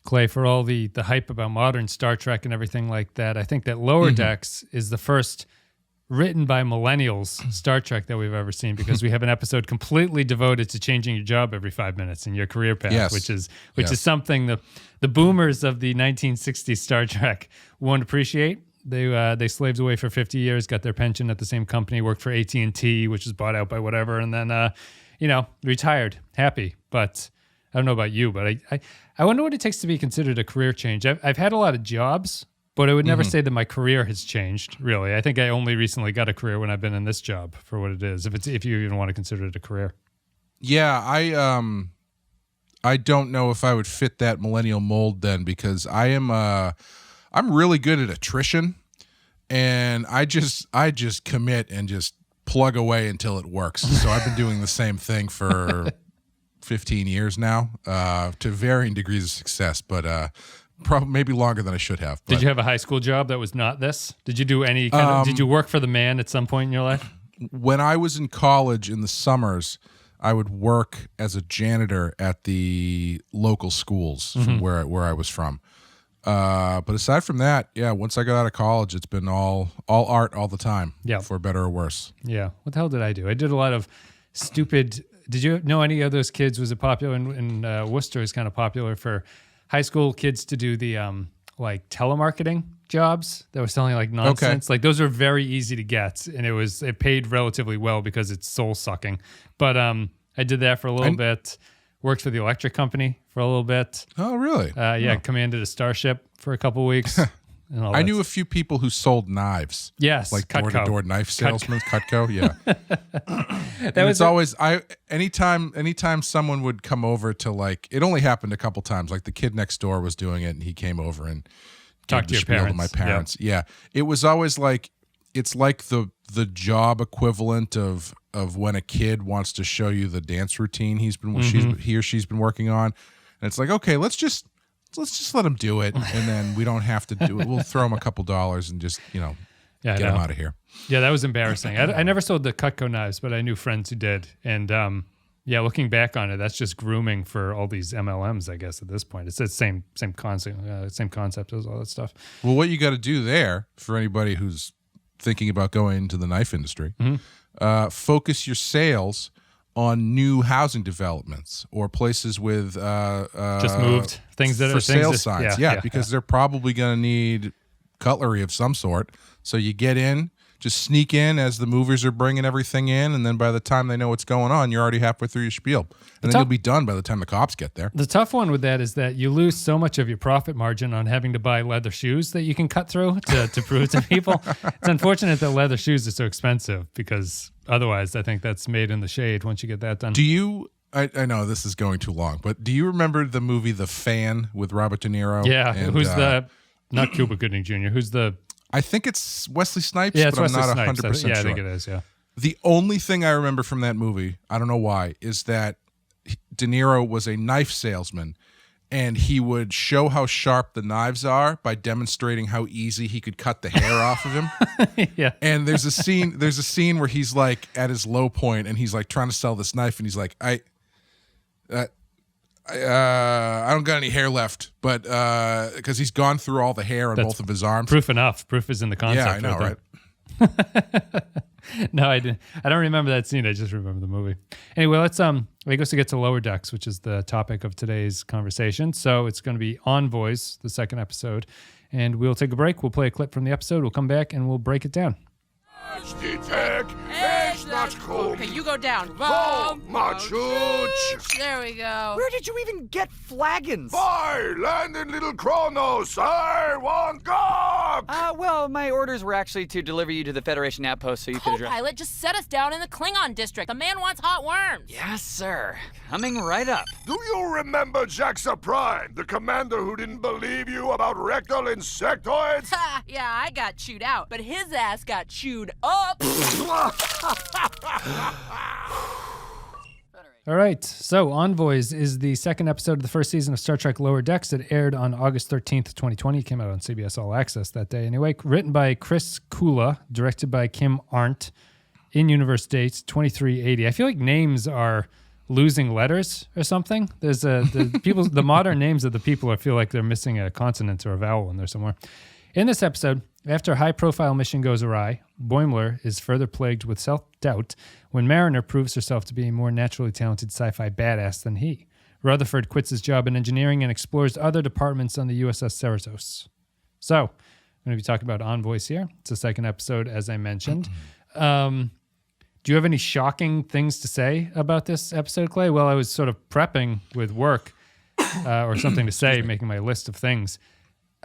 Clay, for all the hype about modern Star Trek and everything like that, I think that Lower Decks is the first written by millennials Star Trek that we've ever seen, because we have an episode completely devoted to changing your job every 5 minutes in your career path, which is something the boomers of the 1960s Star Trek won't appreciate. They slaved away for 50 years, got their pension at the same company, worked for AT&T, which was bought out by whatever, and then retired, happy. But I don't know about you, but I wonder what it takes to be considered a career change. I've had a lot of jobs, but I would never say that my career has changed, really. I think I only recently got a career when I've been in this job for what it is, if you even want to consider it a career. Yeah, I don't know if I would fit that millennial mold then, because I'm really good at attrition, and I just commit and just plug away until it works. So I've been doing the same thing for 15 years now, to varying degrees of success, but probably maybe longer than I should have. But, did you have a high school job that was not this? Did you do any kind of, did you work for the man at some point in your life? When I was in college in the summers, I would work as a janitor at the local schools from where I was from. But aside from that, once I got out of college, it's been all art all the time, for better or worse. Yeah. What the hell did I do? I did a lot of stupid. Did you know any of those kids? Was it popular in Worcester? Is kind of popular for high school kids to do the like telemarketing jobs that were selling like nonsense. Like those are very easy to get, and it paid relatively well because it's soul sucking. But I did that for a little bit. Worked for the electric company for a little bit. Oh, really? Commanded a starship for a couple weeks. I knew a few people who sold knives. Yes, like Cutco. door-to-door knife salesmen. Cutco, yeah. Anytime someone would come over to, like, it only happened a couple times. Like the kid next door was doing it, and he came over and talked to your parents. To my parents. Yeah, it was always like, it's like the job equivalent of when a kid wants to show you the dance routine he or she's been working on, and it's like, okay, let's just let them do it, and then we don't have to do it. We'll throw them a couple dollars and just get them out of here. Yeah, that was embarrassing. I never sold the Cutco knives, but I knew friends who did, and looking back on it, that's just grooming for all these MLMs, I guess. At this point, it's the same concept as all that stuff. Well, what you got to do there for anybody who's thinking about going into the knife industry, focus your sales on new housing developments or places with just moved things that for are sale things signs. Because they're probably going to need cutlery of some sort. So you get in, just sneak in as the movers are bringing everything in, and then by the time they know what's going on, you're already halfway through your spiel, and then you'll be done by the time the cops get there. The tough one with that is that you lose so much of your profit margin on having to buy leather shoes that you can cut through to prove to people. It's unfortunate that leather shoes are so expensive, because otherwise I think that's made in the shade once you get that done. Do you... I know this is going too long, but do you remember the movie The Fan with Robert De Niro? Yeah, who's not Cuba Gooding Jr., who's the... I think it's Wesley Snipes, but I'm not 100% sure. Yeah, I think it is, yeah. The only thing I remember from that movie, I don't know why, is that De Niro was a knife salesman, and he would show how sharp the knives are by demonstrating how easy he could cut the hair off of him. Yeah. And there's a scene where he's like at his low point, and he's like trying to sell this knife, and he's like, I don't got any hair left, but because he's gone through all the hair on both of his arms. Proof enough. Proof is in the concept. Yeah, I know, right? No, I didn't. I don't remember that scene. I just remember the movie. Anyway, let's I guess to get to Lower Decks, which is the topic of today's conversation. So it's going to be Envoys, the second episode, and we'll take a break. We'll play a clip from the episode. We'll come back and we'll break it down. Okay, you go down. There we go. Where did you even get flagons? Boy, land in Little Kronos. I want God. Well, my orders were actually to deliver you to the Federation outpost so you could address... Co-pilot, just set us down in the Klingon district. The man wants hot worms. Yes, sir. Coming right up. Do you remember Jaxa Prime, the commander who didn't believe you about rectal insectoids? Ha! Yeah, I got chewed out, but his ass got chewed up. All right, so Envoys is the second episode of the first season of Star Trek Lower Decks. It aired on August 13th, 2020. It came out on CBS All Access that day anyway. Written by Chris Kula, directed by Kim Arndt. In-universe date, 2380. I feel like names are losing letters or something. There's the modern names of the people, I feel like they're missing a consonant or a vowel in there somewhere. In this episode, after a high-profile mission goes awry, Boimler is further plagued with self-doubt when Mariner proves herself to be a more naturally talented sci-fi badass than he. Rutherford quits his job in engineering and explores other departments on the USS Cerritos. So, I'm going to be talking about Envoys here. It's the second episode, as I mentioned. Do you have any shocking things to say about this episode, Clay? Well, I was sort of prepping with work or something to say, making my list of things.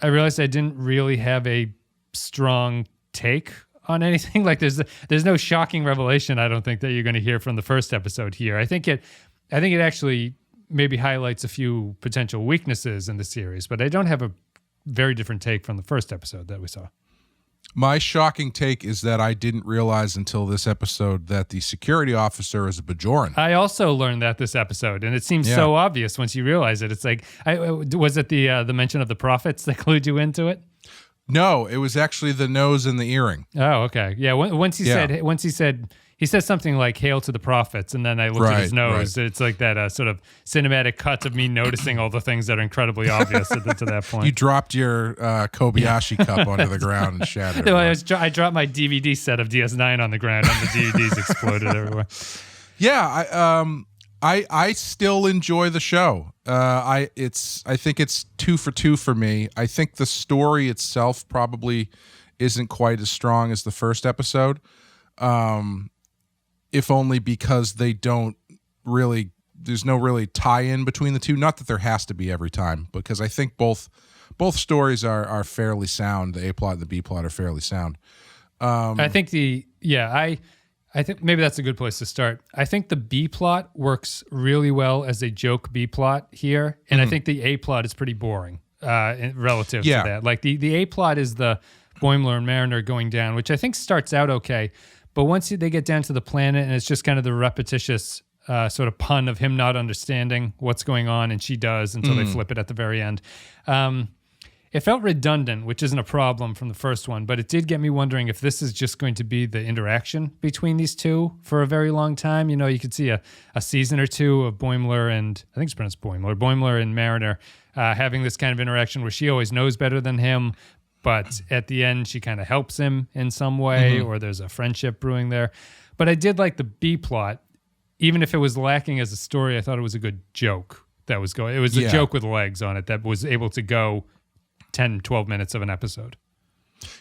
I realized I didn't really have a strong take on anything. Like there's no shocking revelation, I don't think, that you're going to hear from the first episode here. I think it actually maybe highlights a few potential weaknesses in the series, but I don't have a very different take from the first episode that we saw. My shocking take is that I didn't realize until this episode that the security officer is a Bajoran. I also learned that this episode, and it seems so obvious once you realize it. It's like, was it the mention of the prophets that clued you into it? No, it was actually the nose and the earring. Oh, okay. Yeah. Once he said, he says something like "Hail to the prophets," and then I looked at his nose. Right. It's like that sort of cinematic cut of me noticing all the things that are incredibly obvious to that point. You dropped your Kobayashi cup onto the ground and shattered. No, I dropped my DVD set of DS9 on the ground, and the DVDs exploded everywhere. Yeah, I still enjoy the show. I think it's 2 for 2 for me. I think the story itself probably isn't quite as strong as the first episode. If only because they don't really, there's no really tie-in between the two. Not that there has to be every time, because I think both stories are fairly sound. The A plot and the B plot are fairly sound. I think I think maybe that's a good place to start. I think the B plot works really well as a joke B plot here, and I think the A plot is pretty boring relative to that. Like the A plot is the Boimler and Mariner going down, which I think starts out okay. But once they get down to the planet, and it's just kind of the repetitious sort of pun of him not understanding what's going on, and she does until they flip it at the very end. It felt redundant, which isn't a problem from the first one, but it did get me wondering if this is just going to be the interaction between these two for a very long time. You know, you could see a season or two of Boimler and, I think it's pronounced Boimler and Mariner having this kind of interaction where she always knows better than him, but at the end, she kind of helps him in some way, or there's a friendship brewing there. But I did like the B plot. Even if it was lacking as a story, I thought it was a good joke that was going. It was a joke with legs on it that was able to go 10, 12 minutes of an episode.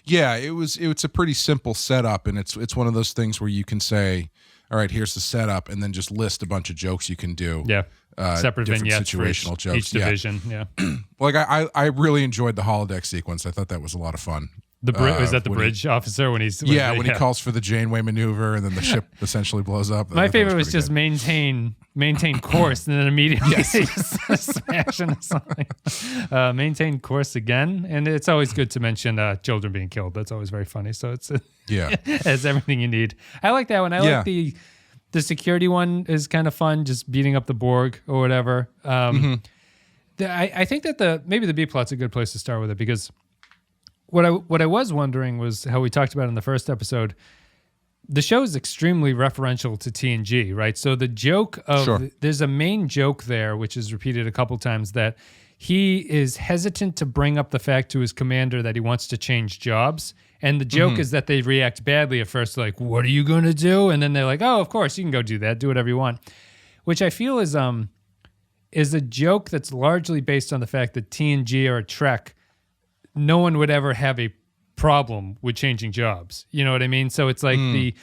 Yeah, it's a pretty simple setup, and it's one of those things where you can say, all right, here's the setup, and then just list a bunch of jokes you can do. Yeah. Separate vignettes situational for jokes. Each division. Yeah. Like I really enjoyed the holodeck sequence. I thought that was a lot of fun. Was that the bridge officer when he's he calls for the Janeway maneuver and then the ship essentially blows up. My favorite was just maintain course and then immediately just smash into something. Maintain course again, and it's always good to mention children being killed. That's always very funny. So it's has everything you need. I like that one. I like the security one is kind of fun, just beating up the Borg or whatever. I think that maybe the B plot's a good place to start with it, because what I was wondering was how we talked about in the first episode. The show is extremely referential to TNG, right? So the joke of there's a main joke there, which is repeated a couple times, that he is hesitant to bring up the fact to his commander that he wants to change jobs. And the joke is that they react badly at first, like, what are you going to do? And then they're like, oh, of course, you can go do that. Do whatever you want. Which I feel is a joke that's largely based on the fact that TNG or Trek, no one would ever have a problem with changing jobs. You know what I mean? So it's like the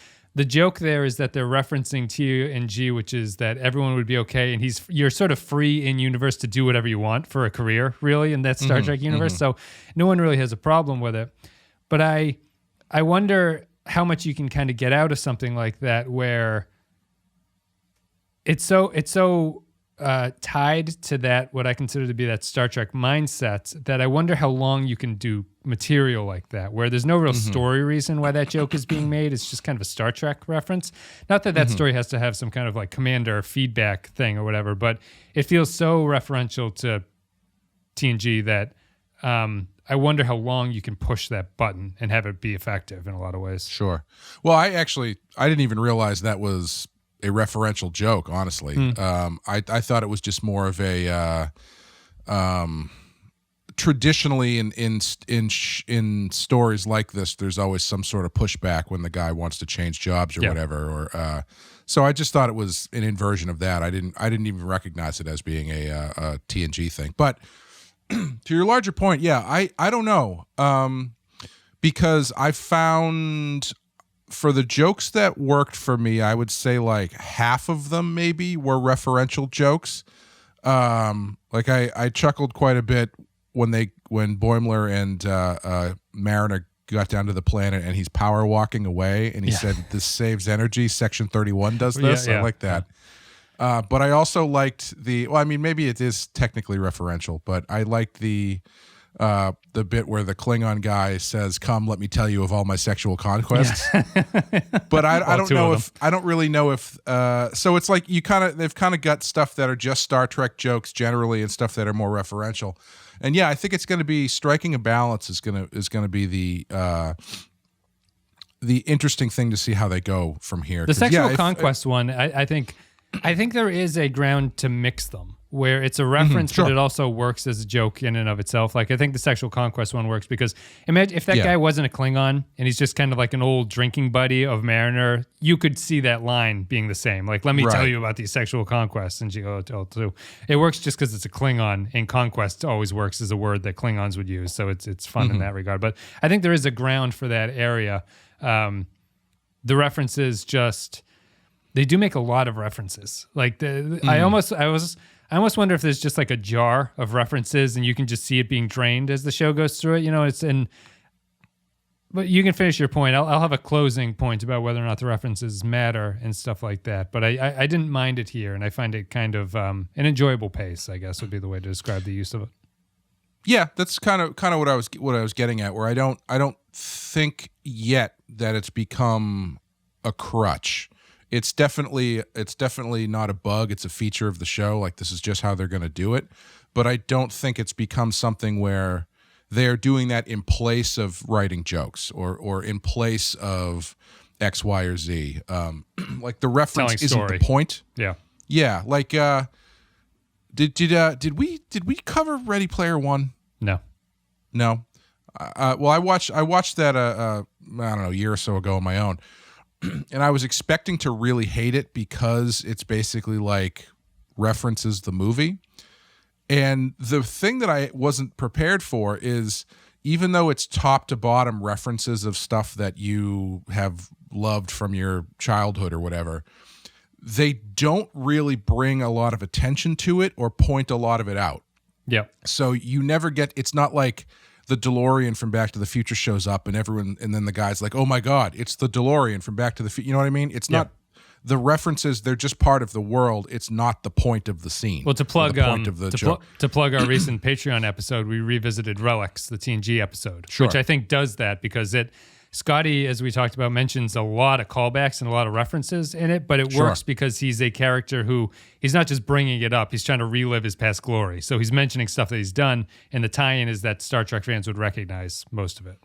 joke there is that they're referencing TNG, which is that everyone would be okay, and you're sort of free in universe to do whatever you want for a career, really, in that Star Trek universe. So no one really has a problem with it. But I wonder how much you can kind of get out of something like that, where it's so tied to that, what I consider to be that Star Trek mindset, that I wonder how long you can do material like that, where there's no real story reason why that joke is being made. It's just kind of a Star Trek reference. Not that that story has to have some kind of like commander feedback thing or whatever, but it feels so referential to TNG that I wonder how long you can push that button and have it be effective in a lot of ways. Sure. Well, I didn't even realize that was referential joke, honestly. I thought it was just more of a traditionally in stories like this, there's always some sort of pushback when the guy wants to change jobs or whatever. Or so I just thought it was an inversion of that. I didn't even recognize it as being a TNG thing. But to your larger point, I don't know, because I found for the jokes that worked for me, I would say like half of them maybe were referential jokes. Like I chuckled quite a bit when Boimler and Mariner got down to the planet and he's power walking away and he said, "This saves energy. Section 31 does this." I like that. But I also liked maybe it is technically referential, but I liked the bit where the Klingon guy says, "Come, let me tell you of all my sexual conquests." But I don't really know if so it's like they've kind of got stuff that are just Star Trek jokes generally and stuff that are more referential. And I think it's going to be striking a balance is going to be the interesting thing to see how they go from here. The sexual conquest one, I think there is a ground to mix them where it's a reference, but it also works as a joke in and of itself. Like I think the sexual conquest one works because imagine if that guy wasn't a Klingon and he's just kind of like an old drinking buddy of Mariner, you could see that line being the same. Like, let me tell you about these sexual conquests. And she goes, "Oh, it works just because it's a Klingon, and conquest always works as a word that Klingons would use. So it's fun in that regard. But I think there is a ground for that area. The references they do make a lot of references. Like I almost wonder if there's just like a jar of references and you can just see it being drained as the show goes through it. But you can finish your point. I'll have a closing point about whether or not the references matter and stuff like that. But I didn't mind it here, and I find it kind of an enjoyable pace, I guess would be the way to describe the use of it. Yeah, that's kind of what I was getting at. Where I don't think yet that it's become a crutch. It's definitely not a bug. It's a feature of the show. Like, this is just how they're going to do it. But I don't think it's become something where they're doing that in place of writing jokes or in place of X, Y, or Z. Like the reference isn't the point. Yeah. Yeah. Like, did we cover Ready Player One? No. Well, I watched that I don't know, a year or so ago on my own. And I was expecting to really hate it because it's basically like references the movie. And the thing that I wasn't prepared for is, even though it's top to bottom references of stuff that you have loved from your childhood or whatever, they don't really bring a lot of attention to it or point a lot of it out. Yeah. So you never get, it's not like the DeLorean from Back to the Future shows up and then the guy's like, "Oh my God, it's the DeLorean from Back to the Future." You know what I mean? It's not the references, they're just part of the world. It's not the point of the scene. Well, to plug the point of the joke. To plug our recent Patreon episode, we revisited Relics, the TNG episode, Sure. which I think does that because Scotty, as we talked about, mentions a lot of callbacks and a lot of references in it, but it works because he's a character who, he's not just bringing it up, he's trying to relive his past glory. So he's mentioning stuff that he's done, and the tie-in is that Star Trek fans would recognize most of it.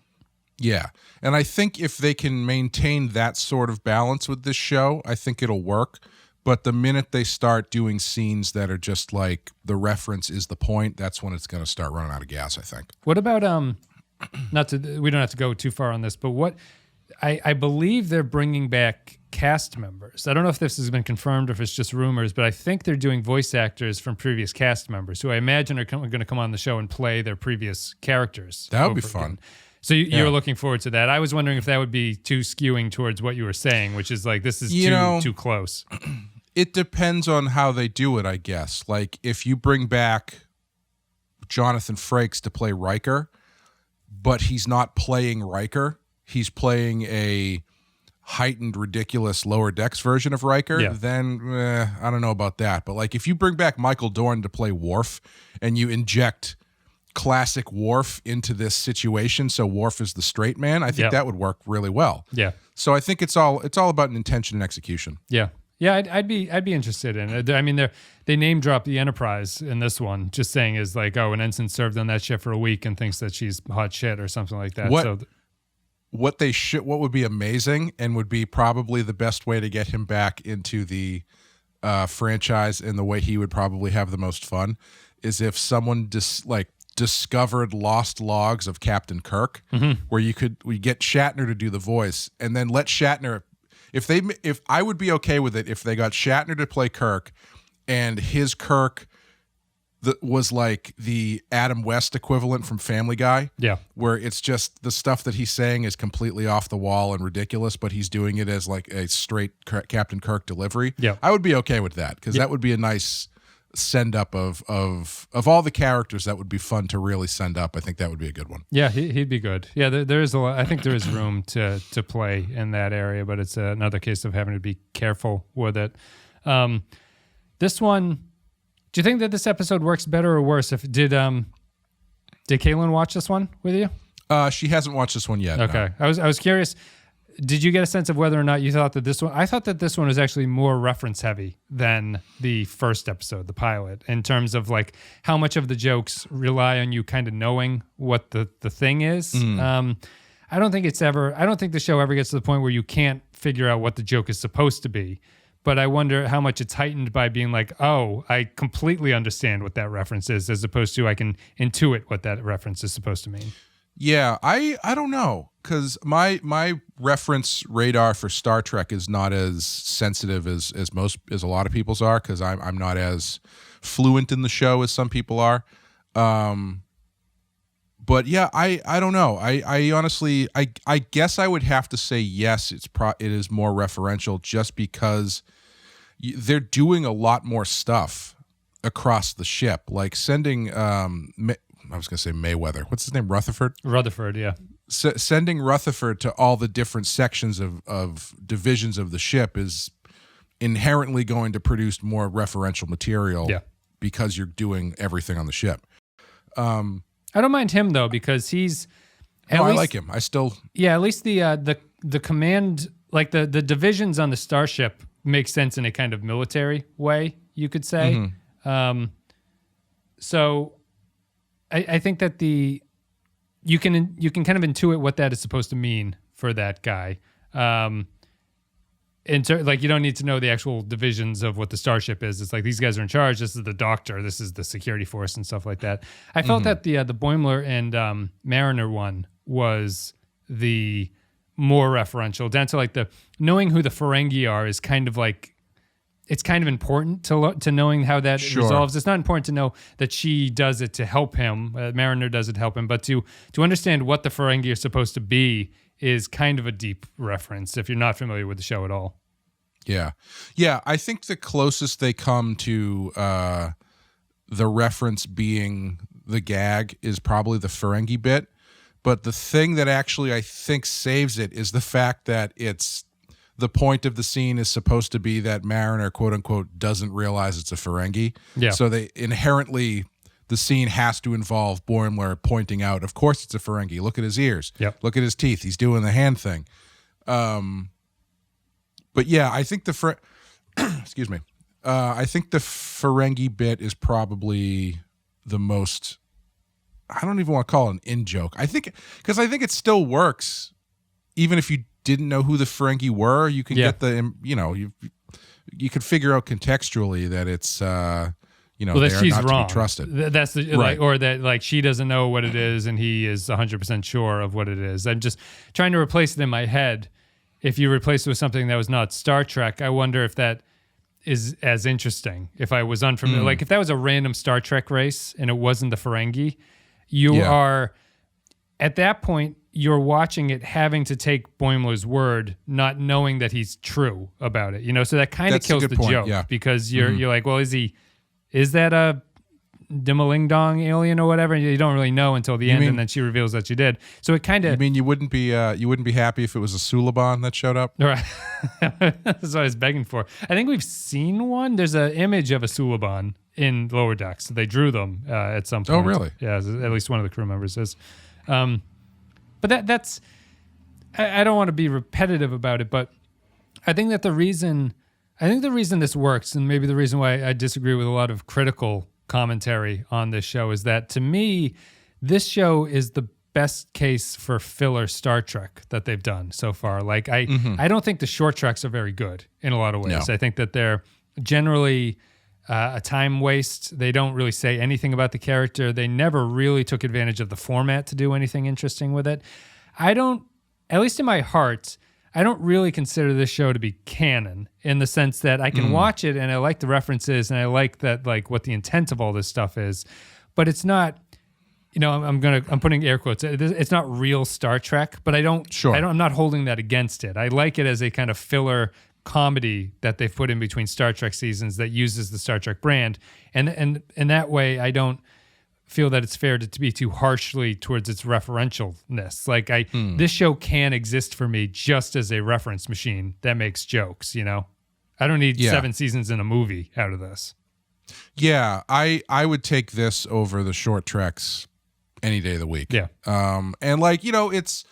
Yeah. And I think if they can maintain that sort of balance with this show, I think it'll work. But the minute they start doing scenes that are just like the reference is the point, that's when it's going to start running out of gas, I think. What about we don't have to go too far on this, but what I believe they're bringing back cast members. I don't know if this has been confirmed or if it's just rumors, but I think they're doing voice actors from previous cast members who I imagine are going to come on the show and play their previous characters. That would be fun. Again. So you're looking forward to that. I was wondering if that would be too skewing towards what you were saying, which is like, this is too close. It depends on how they do it, I guess. Like, if you bring back Jonathan Frakes to play Riker, but he's not playing Riker, he's playing a heightened, ridiculous Lower Decks version of Riker, then I don't know about that. But like, if you bring back Michael Dorn to play Worf and you inject classic Worf into this situation, so Worf is the straight man, I think that would work really well. Yeah. So I think it's all about an intention and execution. Yeah. Yeah, I'd be interested in it. I mean, they name drop the Enterprise in this one, just saying is like, oh, an ensign served on that ship for a week and thinks that she's hot shit or something like that. what would be amazing and would be probably the best way to get him back into the franchise and the way he would probably have the most fun is if someone discovered lost logs of Captain Kirk, where we get Shatner to do the voice, and then let Shatner. If I would be okay with it if they got Shatner to play Kirk, and his Kirk was like the Adam West equivalent from Family Guy. Yeah. Where it's just the stuff that he's saying is completely off the wall and ridiculous, but he's doing it as like a straight Captain Kirk delivery. Yeah. I would be okay with that because that would be a nice send up of all the characters that would be fun to really send up. I think that would be a good one. Yeah, he'd be good. Yeah, there is a lot. I think there is room to play in that area, but it's another case of having to be careful with it. This one, do you think that this episode works better or worse? Did Kaylin watch this one with you? She hasn't watched this one yet. Okay, no. I was curious. Did you get a sense of whether or not you thought that this one? I thought that this one was actually more reference heavy than the first episode, the pilot, in terms of like how much of the jokes rely on you kind of knowing what the thing is. I don't think the show ever gets to the point where you can't figure out what the joke is supposed to be. But I wonder how much it's heightened by being like, oh, I completely understand what that reference is, as opposed to I can intuit what that reference is supposed to mean. Yeah, I don't know, because my reference radar for Star Trek is not as sensitive as a lot of people's are, because I'm not as fluent in the show as some people are. But yeah, I don't know. I honestly I guess I would have to say yes. It is more referential just because they're doing a lot more stuff across the ship, like sending. I was going to say Mayweather. What's his name? Rutherford. Rutherford, yeah. Sending Rutherford to all the different sections of divisions of the ship is inherently going to produce more referential material. Yeah. Because you're doing everything on the ship. I don't mind him though, because he's. I like him. I still. Yeah, at least the command, like the divisions on the starship, make sense in a kind of military way, you could say. Mm-hmm. So, I think that you can kind of intuit what that is supposed to mean for that guy. Like you don't need to know the actual divisions of what the starship is. It's like these guys are in charge. This is the doctor. This is the security force and stuff like that. I felt that the Boimler and Mariner one was the more referential, down to like the knowing who the Ferengi are is kind of like, it's kind of important to knowing how that resolves. It's not important to know that she does it to help him. Mariner does it to help him, but to understand what the Ferengi are supposed to be is kind of a deep reference if you're not familiar with the show at all. Yeah. Yeah, I think the closest they come to the reference being the gag is probably the Ferengi bit. But the thing that actually I think saves it is the fact that the point of the scene is supposed to be that Mariner, quote unquote, doesn't realize it's a Ferengi. Yeah. So they inherently, the scene has to involve Boimler pointing out, of course it's a Ferengi. Look at his ears. Yep. Look at his teeth. He's doing the hand thing. But yeah, I think excuse me. I think the Ferengi bit is probably the most, I don't even want to call it an in-joke. Because I think it still works, even if you didn't know who the Ferengi were. You can get you could figure out contextually that it's that they are she's not wrong. To be trusted. That's the right. Like, or that like she doesn't know what it is and he is 100% sure of what it is. I'm just trying to replace it in my head. If you replace it with something that was not Star Trek, I wonder if that is as interesting. If I was unfamiliar, like if that was a random Star Trek race and it wasn't the Ferengi, you are at that point. You're watching it having to take Boimler's word, not knowing that he's true about it. So that kind of kills the joke because you're like, well, is that a Dimmaling Dong alien or whatever? You don't really know until the end, and then she reveals that she did. So it kind of. You mean you wouldn't be happy if it was a Suliban that showed up? Right. That's what I was begging for. I think we've seen one. There's an image of a Suliban in Lower Decks. They drew them at some point. Oh, really? Yeah, at least one of the crew members is. But that's, I don't want to be repetitive about it, but I think that the reason this works, and maybe the reason why I disagree with a lot of critical commentary on this show, is that to me, this show is the best case for filler Star Trek that they've done so far. Like I don't think the short treks are very good in a lot of ways. No. I think that they're generally a time waste. They don't really say anything about the character. They never really took advantage of the format to do anything interesting with it. I don't, at least in my heart, I don't really consider this show to be canon in the sense that I can watch it and I like the references and I like that, like what the intent of all this stuff is, but it's not, you know, I'm putting air quotes. It's not real Star Trek, but I'm not holding that against it. I like it as a kind of filler comedy that they've put in between Star Trek seasons that uses the Star Trek brand. And in that way, I don't feel that it's fair to be too harshly towards its referentialness. Like this show can exist for me just as a reference machine that makes jokes, you know? I don't need 7 seasons in a movie out of this. Yeah, I would take this over the short treks any day of the week. Yeah. And like, you know, it's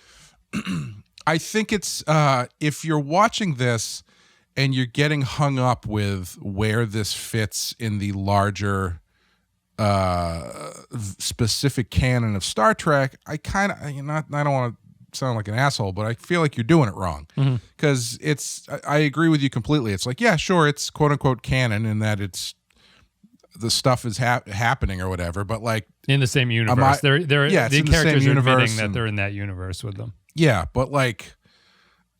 I think it's if you're watching this and you're getting hung up with where this fits in the larger specific canon of Star Trek, I kind of, I don't want to sound like an asshole, but I feel like you're doing it wrong because I agree with you completely. It's like, yeah, sure, it's quote unquote canon in that it's the stuff is happening or whatever, but like in the same universe, the characters are admitting that they're in that universe with them. Yeah, but like,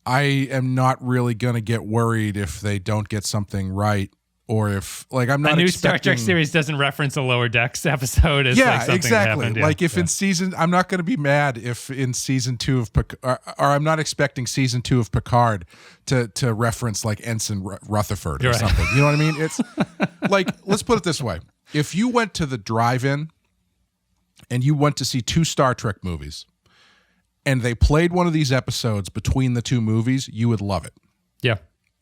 I am not really gonna get worried if they don't get something right, or if like I'm not. A new Star Trek series doesn't reference a Lower Decks episode. As like something exactly. Happened. Like if in season, I'm not going to be mad if in season 2 of Picard, or I'm not expecting season 2 of Picard to reference like Ensign Rutherford or something. You know what I mean? It's like, let's put it this way: if you went to the drive-in and you went to see 2 Star Trek movies, and they played one of these episodes between the 2 movies, you would love it. Yeah.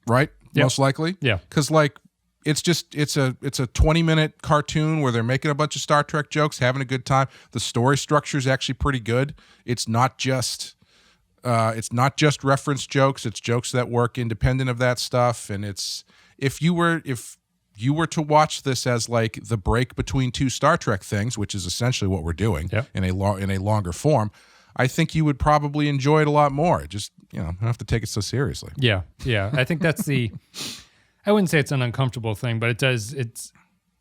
Right? Yep. Most likely. Yeah. Because like it's a 20-minute cartoon where they're making a bunch of Star Trek jokes, having a good time. The story structure is actually pretty good. It's not just reference jokes. It's jokes that work independent of that stuff. And it's if you were to watch this as like the break between 2 Star Trek things, which is essentially what we're doing in a longer form, I think you would probably enjoy it a lot more. Just, you know, don't have to take it so seriously. Yeah. Yeah. I think that's I wouldn't say it's an uncomfortable thing, but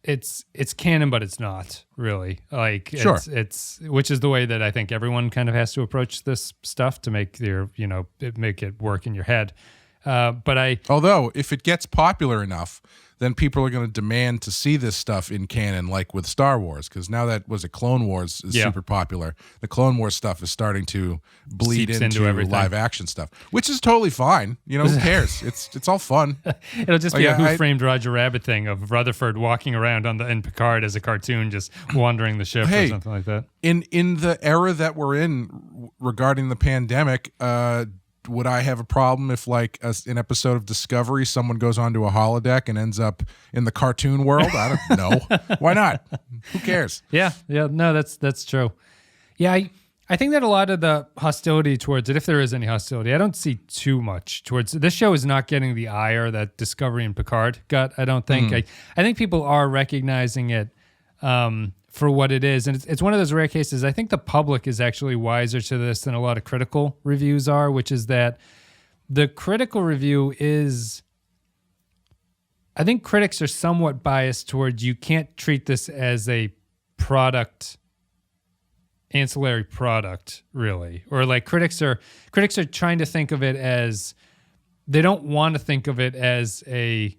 it's canon, but it's not really like, it's which is the way that I think everyone kind of has to approach this stuff to make make it work in your head. Although if it gets popular enough, then people are going to demand to see this stuff in canon, like with Star Wars, because now that Clone Wars is super popular. The Clone Wars stuff is starting to bleed into live action stuff, which is totally fine. You know, who cares? It's all fun. It'll just be a Who Framed Roger Rabbit thing of Rutherford walking around in Picard as a cartoon, just wandering the ship or something like that. In the era that we're in regarding the pandemic, would I have a problem if, like, an episode of Discovery, someone goes onto a holodeck and ends up in the cartoon world? I don't know. Why not? Who cares? Yeah. No, that's true. Yeah, I think that a lot of the hostility towards it, if there is any hostility, I don't see too much towards it. This show is not getting the ire that Discovery and Picard got, I don't think. I think people are recognizing it for what it is. And it's one of those rare cases. I think the public is actually wiser to this than a lot of critical reviews are, which is that the critical review is, I think critics are somewhat biased towards you can't treat this as a ancillary product, really. Or like critics are trying to think of it as, they don't want to think of it as a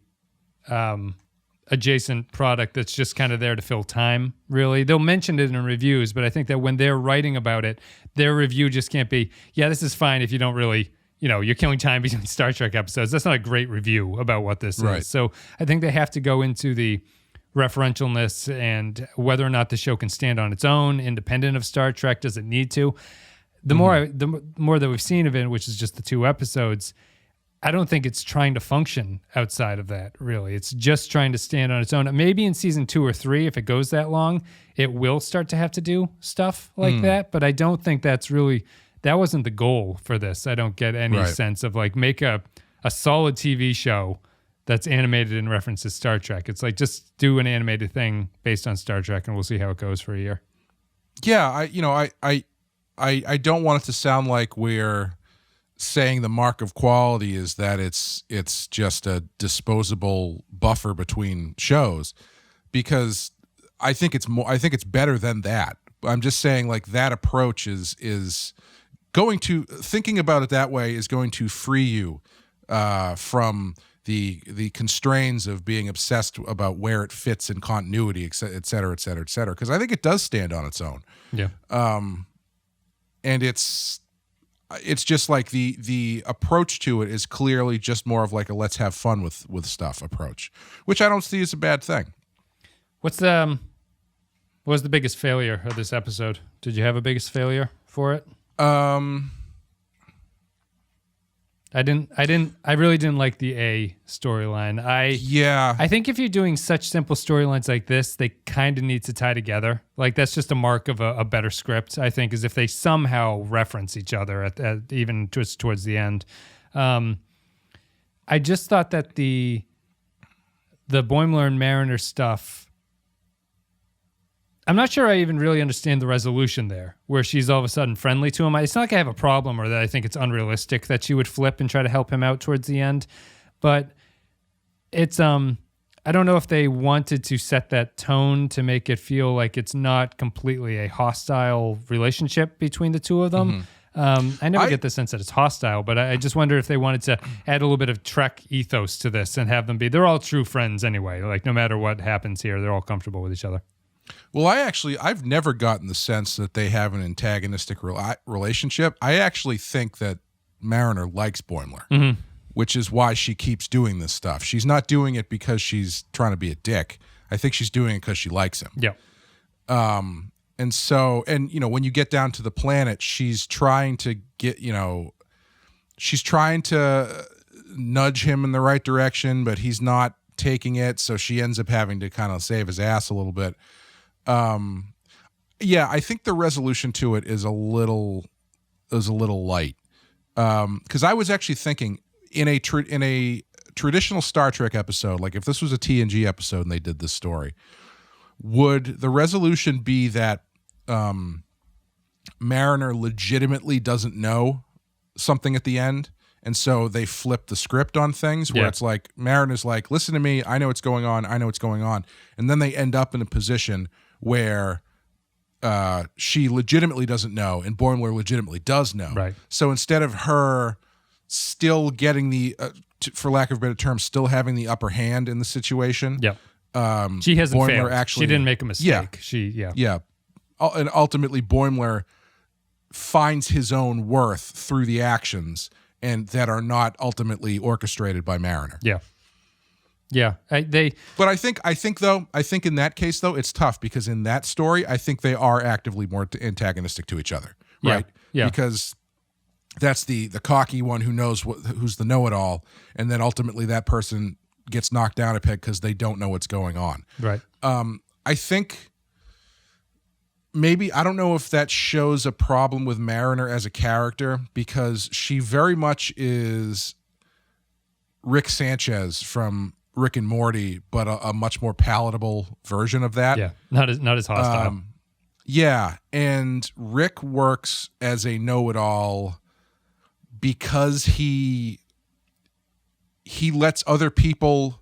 adjacent product that's just kind of there to fill time, really. They'll mention it in reviews, but I think that when they're writing about it, their review just can't be, yeah, this is fine if you don't really, you're killing time between Star Trek episodes. That's not a great review about what this is. So I think they have to go into the referentialness and whether or not the show can stand on its own, independent of Star Trek. Does it need to? The more that we've seen of it, which is just the 2 episodes, I don't think it's trying to function outside of that, really. It's just trying to stand on its own. Maybe in season 2 or 3, if it goes that long, it will start to have to do stuff like that. But I don't think that wasn't the goal for this. I don't get any sense of like make a solid TV show that's animated in reference to Star Trek. It's like just do an animated thing based on Star Trek and we'll see how it goes for a year. Yeah, I don't want it to sound like we're saying the mark of quality is that it's just a disposable buffer between shows, because I think it's better than that. I'm just saying, like, that approach is going to, thinking about it that way is going to free you from the constraints of being obsessed about where it fits in continuity, et cetera, et cetera, et cetera. Because I think it does stand on its own. Yeah. And it's just like the approach to it is clearly just more of like a let's have fun with stuff approach, which I don't see as a bad thing. What was the biggest failure of this episode? Did you have a biggest failure for it? I really didn't like the A storyline. I think if you're doing such simple storylines like this, they kind of need to tie together. Like, that's just a mark of a better script, I think, is if they somehow reference each other at even towards the end. I just thought that the Boimler and Mariner stuff, I'm not sure I even really understand the resolution there, where she's all of a sudden friendly to him. It's not like I have a problem or that I think it's unrealistic that she would flip and try to help him out towards the end. But it's, I don't know if they wanted to set that tone to make it feel like it's not completely a hostile relationship between the two of them. I never get the sense that it's hostile, but I just wonder if they wanted to add a little bit of Trek ethos to this and have them they're all true friends anyway. Like, no matter what happens here, they're all comfortable with each other. Well, I've never gotten the sense that they have an antagonistic relationship. I actually think that Mariner likes Boimler, which is why she keeps doing this stuff. She's not doing it because she's trying to be a dick. I think she's doing it because she likes him. Yeah. And so, and, when you get down to the planet, she's trying to she's trying to nudge him in the right direction, but he's not taking it. So she ends up having to kind of save his ass a little bit. I think the resolution to it is a little light. Because I was actually thinking in a traditional Star Trek episode, like if this was a TNG episode and they did this story, would the resolution be that Mariner legitimately doesn't know something at the end? And so they flip the script on things where it's like Mariner's like, listen to me, I know what's going on, and then they end up in a position where she legitimately doesn't know and Boimler legitimately does know. Right. So instead of her still getting the, for lack of a better term, still having the upper hand in the situation. Yeah. She hasn't Boimler failed. Actually, she didn't make a mistake. Yeah. And ultimately Boimler finds his own worth through the actions and that are not ultimately orchestrated by Mariner. Yeah. Yeah. But I think in that case though, it's tough because in that story, I think they are actively more antagonistic to each other, right? Yeah. Because that's the cocky one who knows who's the know-it-all, and then ultimately that person gets knocked down a peg because they don't know what's going on. Right. I think maybe, I don't know if that shows a problem with Mariner as a character, because she very much is Rick Sanchez from Rick and Morty, but a much more palatable version of that. Yeah. Not as hostile. Yeah. And Rick works as a know-it-all because he lets other people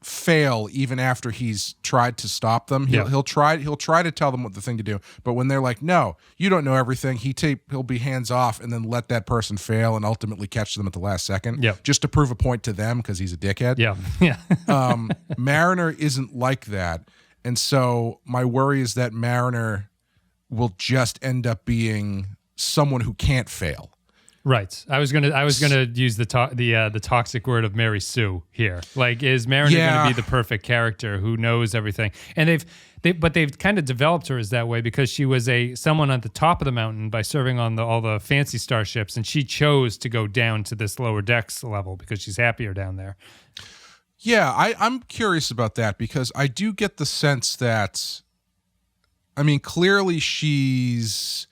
fail even after he's tried to stop them. He'll try to tell them what the thing to do, but when they're like, no, you don't know everything, he'll be hands off and then let that person fail and ultimately catch them at the last second, just to prove a point to them because he's a dickhead. Mariner isn't like that, and so my worry is that Mariner will just end up being someone who can't fail. Right. I was gonna use the toxic word of Mary Sue here. Like, is Mariner going to be the perfect character who knows everything? And they've kind of developed her as that way because she was someone at the top of the mountain by serving on all the fancy starships, and she chose to go down to this lower decks level because she's happier down there. Yeah, I'm curious about that because I do get the sense that, I mean, clearly she's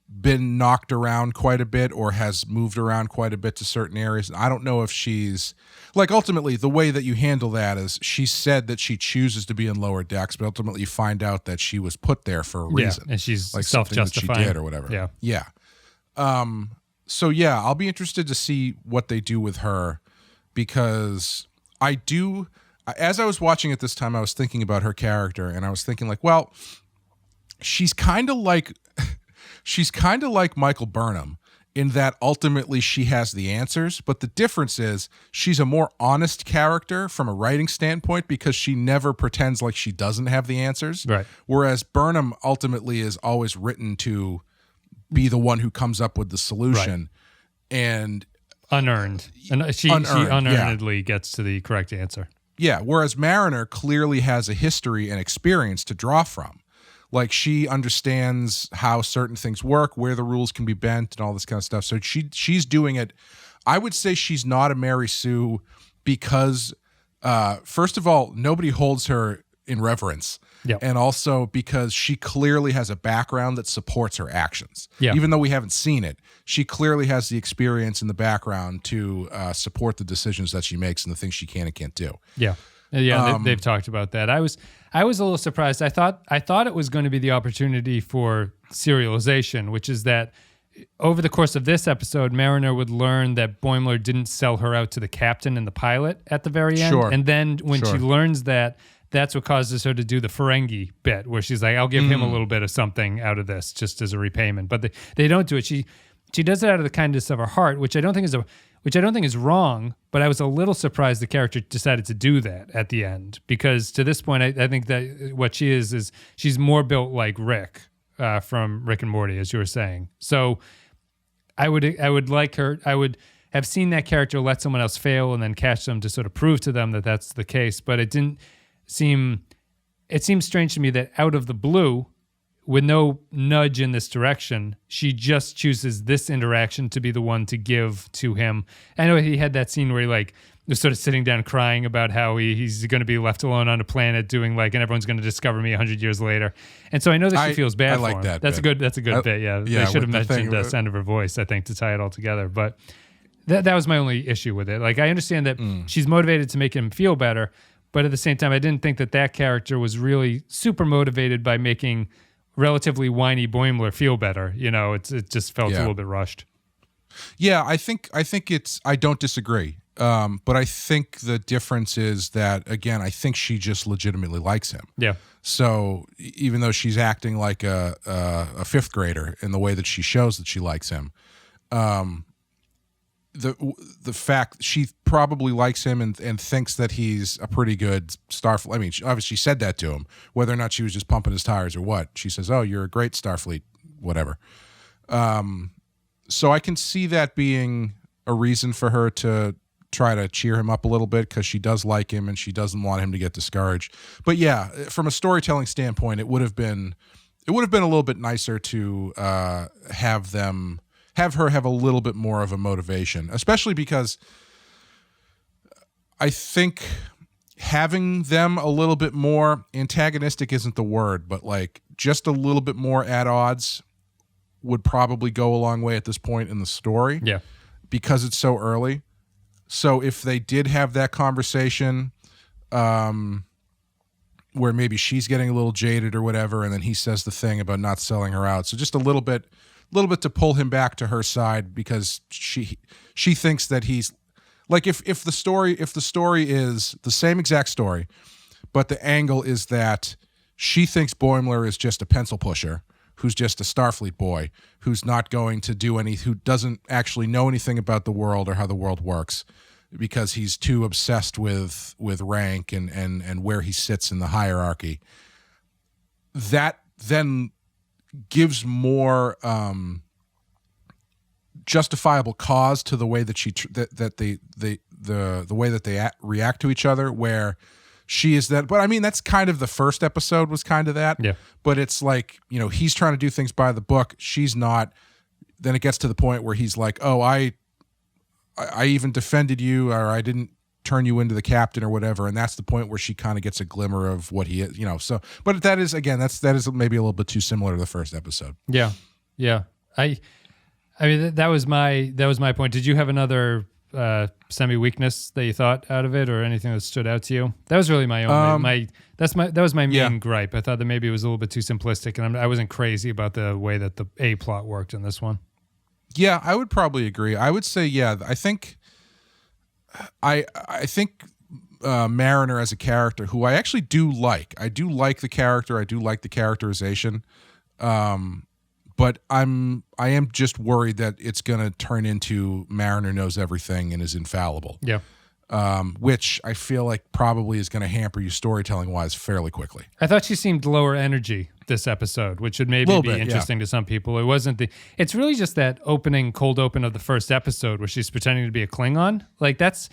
been knocked around quite a bit or has moved around quite a bit to certain areas. I don't know if she's like, ultimately the way that you handle that is she said that she chooses to be in lower decks, but ultimately you find out that she was put there for a reason. And she's like something that she self-justifying. did or whatever. Yeah. Yeah. So yeah, I'll be interested to see what they do with her, because as I was watching it this time, I was thinking about her character and I was thinking like, well, she's kind of like Michael Burnham in that ultimately she has the answers, but the difference is she's a more honest character from a writing standpoint because she never pretends like she doesn't have the answers. Right. Whereas Burnham ultimately is always written to be the one who comes up with the solution. Right. And unearned. And she unearnedly gets to the correct answer. Yeah, whereas Mariner clearly has a history and experience to draw from. Like, she understands how certain things work, where the rules can be bent, and all this kind of stuff. So she's doing it. I would say she's not a Mary Sue because, first of all, nobody holds her in reverence. Yep. And also because she clearly has a background that supports her actions. Yeah. Even though we haven't seen it, she clearly has the experience in the background to support the decisions that she makes and the things she can and can't do. Yeah. Yeah, they've talked about that. I was a little surprised. I thought it was going to be the opportunity for serialization, which is that over the course of this episode, Mariner would learn that Boimler didn't sell her out to the captain and the pilot at the very end. Sure. And then when she learns that, that's what causes her to do the Ferengi bit, where she's like, I'll give him a little bit of something out of this just as a repayment. But they don't do it. She does it out of the kindness of her heart, which I don't think is wrong, but I was a little surprised the character decided to do that at the end, because to this point, I think that what she is she's more built like Rick from Rick and Morty, as you were saying. So I would like her. I would have seen that character let someone else fail and then catch them to sort of prove to them that that's the case. But it seems strange to me that out of the blue, with no nudge in this direction, she just chooses this interaction to be the one to give to him. I know he had that scene where he was sort of sitting down crying about how he's going to be left alone on a planet doing and everyone's going to discover me 100 years later. And so I know that she feels bad for him. That's a good bit. Yeah. They should have mentioned the sound of her voice, I think, to tie it all together. But that was my only issue with it. Like, I understand that she's motivated to make him feel better, but at the same time, I didn't think that character was really super motivated by making relatively whiny Boimler feel better. It just felt a little bit rushed. Yeah, I think I don't disagree. But I think the difference is that, again, I think she just legitimately likes him. Yeah. So even though she's acting like a fifth grader in the way that she shows that she likes him, the fact she probably likes him and thinks that he's a pretty good Starfleet. I mean, she obviously said that to him, whether or not she was just pumping his tires or what. She says, "Oh, you're a great Starfleet, whatever." So I can see that being a reason for her to try to cheer him up a little bit, because she does like him and she doesn't want him to get discouraged. But yeah, from a storytelling standpoint, it would have been a little bit nicer to have her have a little bit more of a motivation, especially because I think having them a little bit more antagonistic isn't the word, but just a little bit more at odds would probably go a long way at this point in the story. Yeah. Because it's so early. So if they did have that conversation, where maybe she's getting a little jaded or whatever, and then he says the thing about not selling her out. So just a little bit to pull him back to her side, because she thinks that he's like, if the story is the same exact story, but the angle is that she thinks Boimler is just a pencil pusher who's just a Starfleet boy who's not going to do who doesn't actually know anything about the world or how the world works, because he's too obsessed with rank and where he sits in the hierarchy. That then gives more justifiable cause to the way that the way that they react to each other, where she is that. But I mean, that's kind of the first episode was kind of that. Yeah. But it's like, he's trying to do things by the book. She's not. Then it gets to the point where he's like, oh, I even defended you, or I didn't turn you into the captain or whatever. And that's the point where she kind of gets a glimmer of what he is, so, but that is maybe a little bit too similar to the first episode. Yeah. Yeah. I mean, that was my point. Did you have another semi weakness that you thought out of it, or anything that stood out to you? That was really my own that was my main gripe. I thought that maybe it was a little bit too simplistic, and I wasn't crazy about the way that the A plot worked in this one. Yeah, I would probably agree. I would say, I think Mariner as a character, who I actually do like. I do like the character. I do like the characterization. But I am just worried that it's going to turn into Mariner knows everything and is infallible. Yeah. Which I feel like probably is going to hamper you storytelling wise fairly quickly. I thought she seemed lower energy this episode, which would maybe be interesting to some people. It wasn't it's really just that cold open of the first episode where she's pretending to be a Klingon. Like that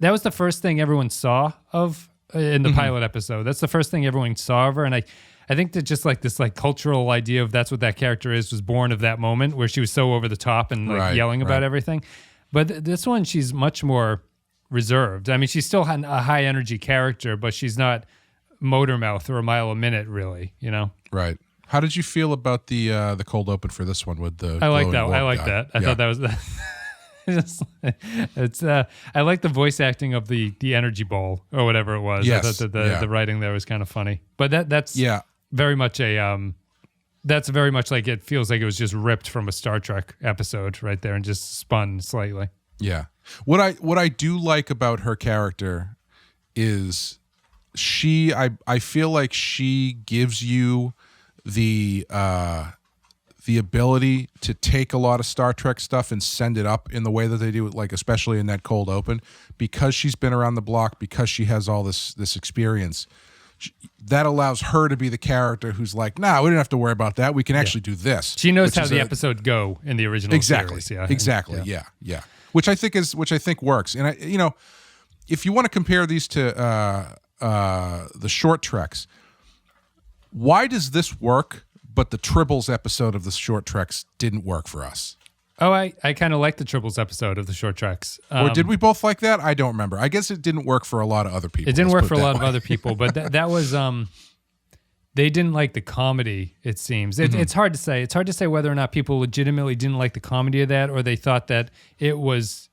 was the first thing everyone saw of in the pilot episode. That's the first thing everyone saw of her. And I think that just like this like cultural idea of that's what that character is was born of that moment where she was so over the top and like yelling about everything. But this one, she's much more reserved. I mean, she's still a high energy character, but she's not motor mouth or a mile a minute, really. You know? Right. How did you feel about the cold open for this one with the? I like that. I thought that was. I like the voice acting of the energy ball or whatever it was. Yes. I thought that the writing there was kind of funny. But that's very much that's very much like it feels like it was just ripped from a Star Trek episode right there and just spun slightly. Yeah. What I do like about her character is I feel like she gives you the ability to take a lot of Star Trek stuff and send it up in the way that they do, like especially in that cold open, because she's been around the block, because she has all this experience. That allows her to be the character who's like, nah, we don't have to worry about that. We can actually do this. She knows how the episode go in the original series. Exactly. Yeah. Which I think works. And if you want to compare these to the short treks, why does this work, but the Tribbles episode of the short treks didn't work for us? Oh, I kind of like the Tribbles episode of the short treks. Or did we both like that? I don't remember. I guess it didn't work for a lot of other people. It didn't work for a lot of other people, but that was they didn't like the comedy, it seems. It's hard to say. It's hard to say whether or not people legitimately didn't like the comedy of that, or they thought that it was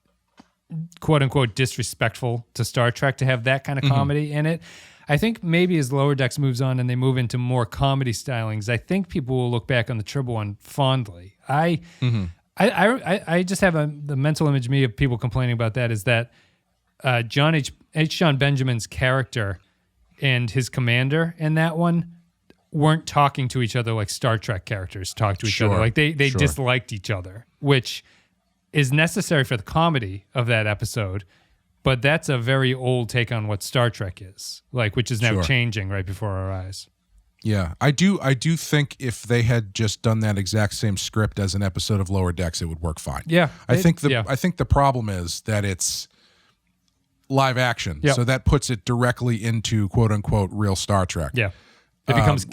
quote unquote disrespectful to Star Trek to have that kind of comedy in it. I think maybe as Lower Decks moves on and they move into more comedy stylings, I think people will look back on the Tribble one fondly. I just have the mental image of people complaining about that is that John Benjamin's character and his commander in that one weren't talking to each other like Star Trek characters talk to each other. Like they disliked each other, which is necessary for the comedy of that episode. But that's a very old take on what Star Trek is, like, which is now changing right before our eyes. Yeah, I do think if they had just done that exact same script as an episode of Lower Decks, it would work fine. Yeah, I think the problem is that it's live action, so that puts it directly into quote unquote real Star Trek. Yeah, it becomes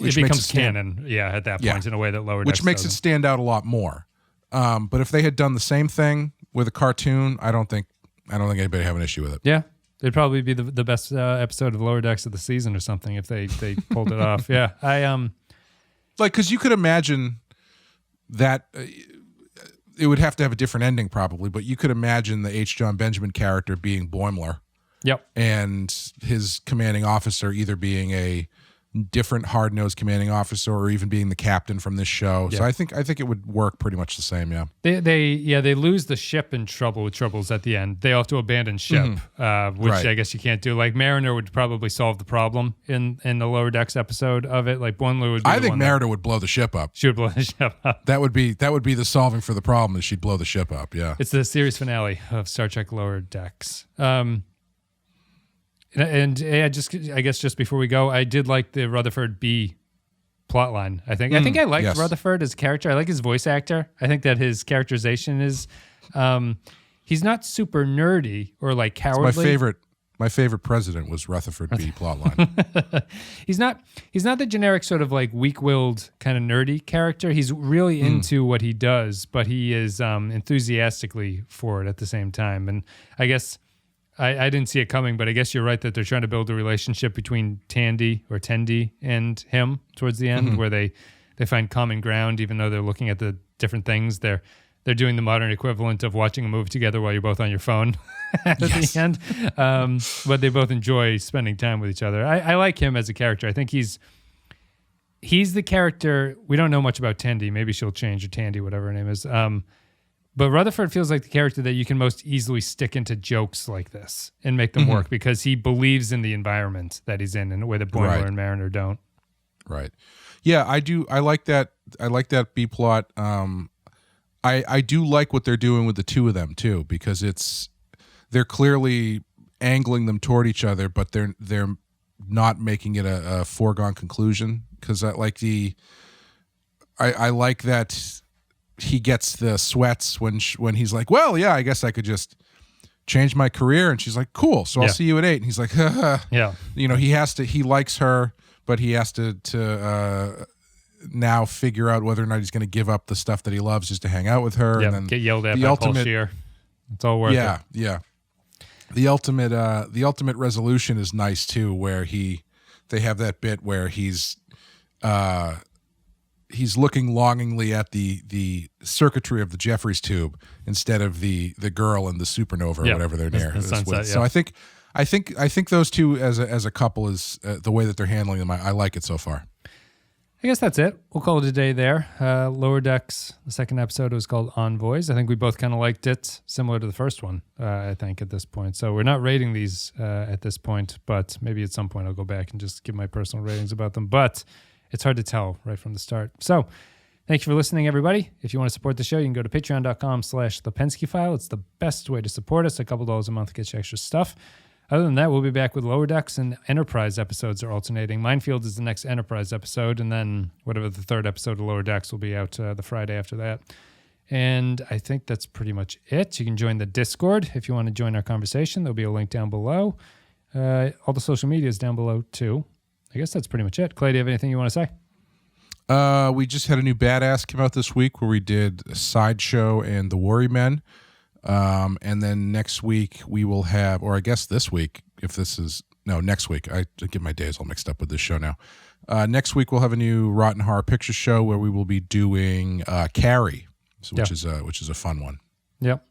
canon. At that point in a way that Lower Decks makes it stand out a lot more. But if they had done the same thing with a cartoon, I don't think anybody have an issue with it. Yeah. It'd probably be the best episode of Lower Decks of the season or something if they pulled it off. Yeah. Because you could imagine that it would have to have a different ending probably, but you could imagine the H. John Benjamin character being Boimler. Yep. And his commanding officer either being a different hard-nosed commanding officer or even being the captain from this show. So I think it would work pretty much the same. They lose the ship in trouble with Tribbles at the end. They have to abandon ship, which I guess you can't do. Like Mariner would probably solve the problem in the Lower Decks episode of it. Like Boimler would be I think Mariner would blow the ship up. She would blow the ship up. That would be the solving for the problem is she'd blow the ship up. Yeah. It's the series finale of Star Trek Lower Decks. And I guess just before we go, I did like the Rutherford B plotline. I think I liked Rutherford as a character. I like his voice actor. I think that his characterization is he's not super nerdy or like cowardly. My favorite president was Rutherford B plotline. He's not the generic sort of like weak-willed kind of nerdy character. He's really into what he does, but he is enthusiastically for it at the same time. And I guess I didn't see it coming, but I guess you're right that they're trying to build a relationship between Tendi and him towards the end, where they they find common ground, even though they're looking at the different things. They're doing the modern equivalent of watching a movie together while you're both on your phone at the end. But they both enjoy spending time with each other. I like him as a character. I think he's the character. We don't know much about Tandy. Maybe she'll change, or Tandy, whatever her name is. But Rutherford feels like the character that you can most easily stick into jokes like this and make them work, because he believes in the environment that he's in a way that Boimler and Mariner don't. Right. Yeah, I do. I like that. I like that B plot. I do like what they're doing with the two of them too, because they're clearly angling them toward each other, but they're not making it a foregone conclusion. Because I like that he gets the sweats when he's like, well, yeah, I guess I could just change my career, and she's like, cool, so I'll see you at 8, and he's like, yeah, he likes her, but he has to now figure out whether or not he's going to give up the stuff that he loves just to hang out with her, and then get yelled at by Paul Scheer. It's all worth it. Yeah. The ultimate resolution is nice too, where they have that bit where he's looking longingly at the circuitry of the Jeffries tube instead of the girl and the supernova or whatever they're near. The sunset, So I think those two as a couple is the way that they're handling them. I like it so far. I guess that's it. We'll call it a day there. Lower Decks, the second episode, was called Envoys. I think we both kind of liked it, similar to the first one, I think, at this point. So we're not rating these at this point, but maybe at some point I'll go back and just give my personal ratings about them. But it's hard to tell right from the start. So thank you for listening, everybody. If you want to support the show, you can go to patreon.com/thepenskyfile. It's the best way to support us. A couple dollars a month gets you extra stuff. Other than that, we'll be back with Lower Decks, and Enterprise episodes are alternating. Minefield is the next Enterprise episode, and then whatever the third episode of Lower Decks will be out the Friday after that. And I think that's pretty much it. You can join the Discord if you want to join our conversation. There'll be a link down below. All the social media is down below, too. I guess that's pretty much it. Clay, do you have anything you want to say? We just had a new Badass come out this week where we did Sideshow and The Worry Men. And then next week we will have, or I guess this week, next week. I get my days all mixed up with this show now. Next week we'll have a new Rotten Horror Picture Show where we will be doing Carrie, which is a fun one. Yep.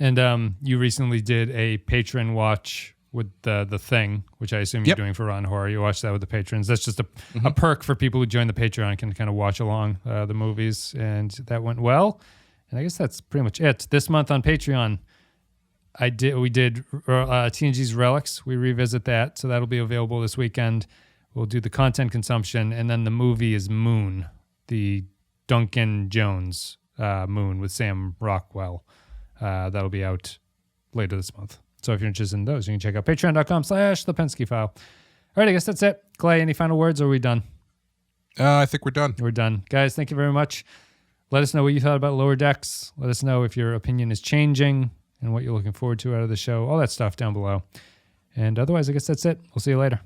And you recently did a patron watch with the Thing, which I assume you're doing for Rotten Horror. You watched that with the patrons. That's just a perk for people who join the Patreon, can kind of watch along the movies, and that went well. And I guess that's pretty much it. This month on Patreon, we did TNG's Relics. We revisit that, so that'll be available this weekend. We'll do the content consumption, and then the movie is Moon, the Duncan Jones Moon with Sam Rockwell. That'll be out later this month. So if you're interested in those, you can check out patreon.com/thepenskyfile. All right, I guess that's it. Clay, any final words, or are we done? I think we're done. We're done. Guys, thank you very much. Let us know what you thought about Lower Decks. Let us know if your opinion is changing and what you're looking forward to out of the show. All that stuff down below. And otherwise, I guess that's it. We'll see you later.